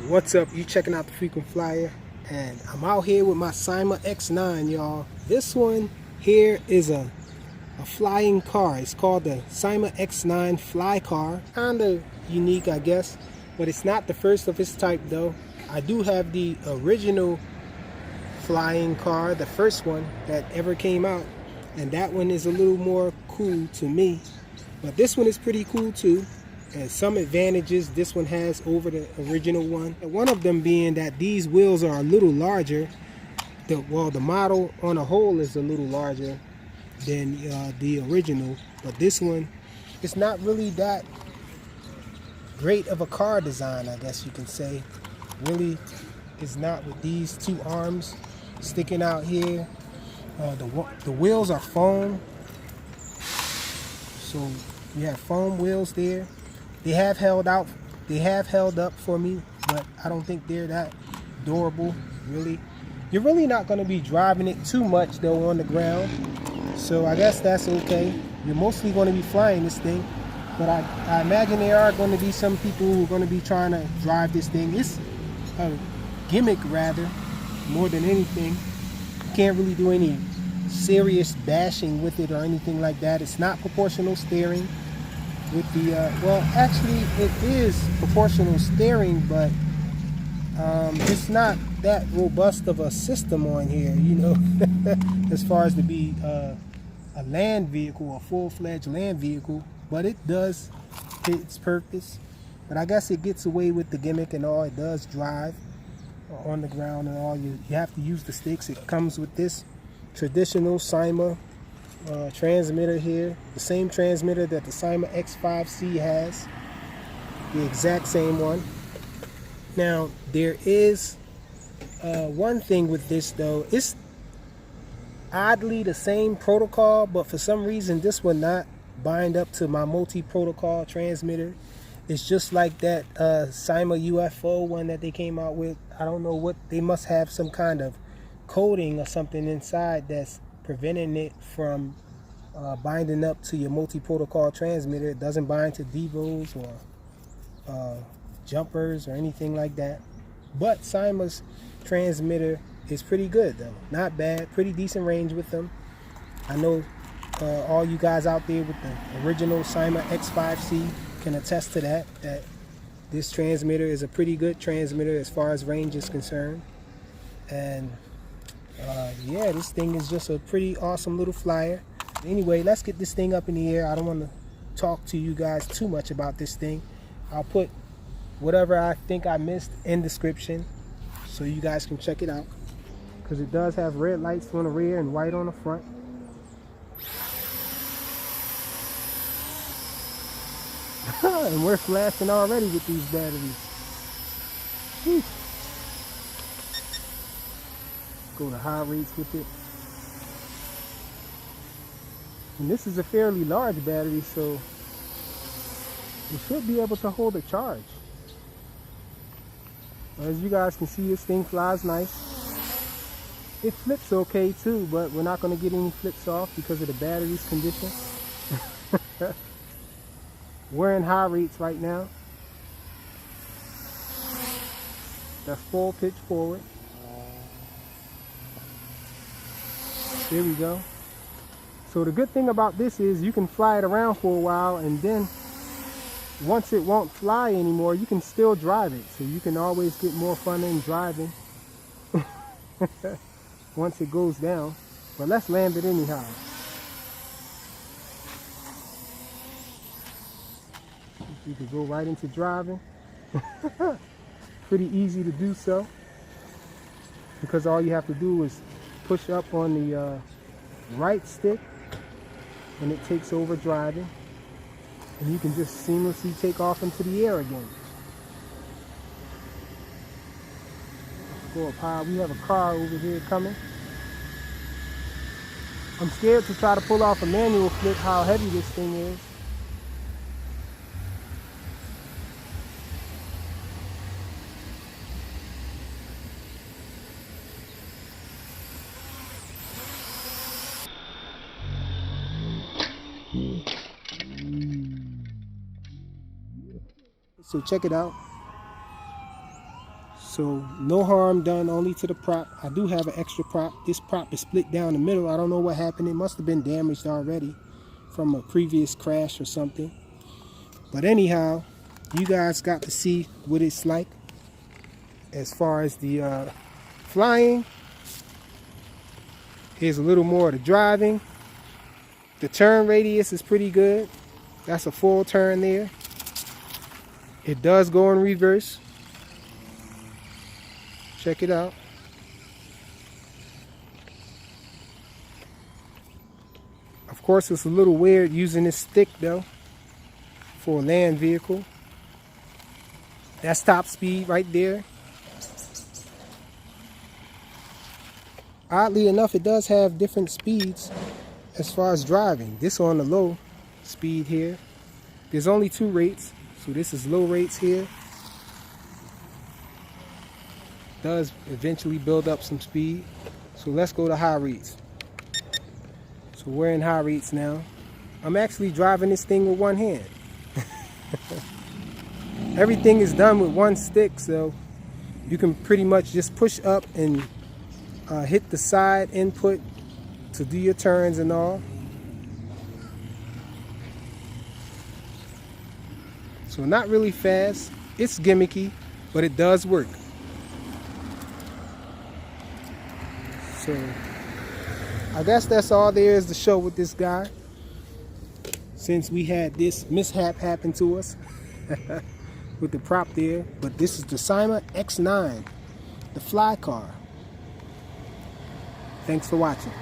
What's up? You checking out the Frequent Flyer, and I'm out here with my Syma X9, y'all. This one here is a flying car. It's called the Syma X9 Flycar. Kind of unique, I guess, but it's not the first of its type though. I do have the original flying car, the first one that ever came out, and that one is a little more cool to me. But this one is pretty cool too. And some advantages this one has over the original one. And one of them being that these wheels are a little larger. The model on a whole is a little larger than the original. But this one, it's not really that great of a car design, I guess you can say. Really, it's not with these two arms sticking out here. The wheels are foam. So you have foam wheels there. They have held up for me, but I don't think they're that durable, really. You're really not going to be driving it too much, though, on the ground. So I guess that's okay. You're mostly going to be flying this thing. But I imagine there are going to be some people who are going to be trying to drive this thing. It's a gimmick, rather, more than anything. You can't really do any serious bashing with it or anything like that. It's not proportional steering. With the well, actually it is proportional steering, but it's not that robust of a system on here, you know. As far as to be a land vehicle, a full-fledged land vehicle, but it does fit its purpose. But I guess it gets away with the gimmick and all. It does drive on the ground and all. You have to use the sticks. It comes with this traditional Syma transmitter here, the same transmitter that the Syma X5C has, the exact same one. Now there is one thing with this though, it's oddly the same protocol, but for some reason this will not bind up to my multi-protocol transmitter. It's just like that Syma UFO one that they came out with. I don't know what, they must have some kind of coding or something inside that's preventing it from binding up to your multi-protocol transmitter. It doesn't bind to Devos or jumpers or anything like that. But Syma's transmitter is pretty good though. Not bad, pretty decent range with them. I know all you guys out there with the original Syma X5C can attest to that this transmitter is a pretty good transmitter as far as range is concerned. And yeah, this thing is just a pretty awesome little flyer. Anyway, let's get this thing up in the air. I don't want to talk to you guys too much about this thing. I'll put whatever I think I missed in description so you guys can check it out, because it does have red lights on the rear and white on the front. And we're flashing already with these batteries. Whew. Go to high rates with it. And this is a fairly large battery, so it should be able to hold a charge. As you guys can see, this thing flies nice. It flips okay too, but we're not going to get any flips off because of the battery's condition. We're in high rates right now. That's full pitch forward. There we go. So the good thing about this is you can fly it around for a while, and then once it won't fly anymore, you can still drive it. So you can always get more fun in driving once it goes down. But let's land it anyhow. You can go right into driving. Pretty easy to do so, because all you have to do is push up on the right stick and it takes over driving, and you can just seamlessly take off into the air again. Go up high. We have a car over here coming. I'm scared to try to pull off a manual flip, how heavy this thing is. So check it out. So no harm done, only to the prop. I do have an extra prop. This prop is split down the middle. I don't know what happened. It must have been damaged already from a previous crash or something. But anyhow, you guys got to see what it's like as far as the flying. Here's a little more of the driving. The turn radius is pretty good. That's a full turn there. It does go in reverse. Check it out. Of course, it's a little weird using this stick though for a land vehicle. That's top speed right there. Oddly enough, it does have different speeds as far as driving. This on the low speed here. There's only 2 rates, so this is low rates here. Does eventually build up some speed. So let's go to high rates. So we're in high rates now. I'm actually driving this thing with one hand. Everything is done with one stick, so you can pretty much just push up and hit the side input to do your turns and all. So not really fast. It's gimmicky, but it does work. So I guess that's all there is to show with this guy, since we had this mishap happen to us with the prop there. But this is the Syma X9, the Flycar. Thanks for watching.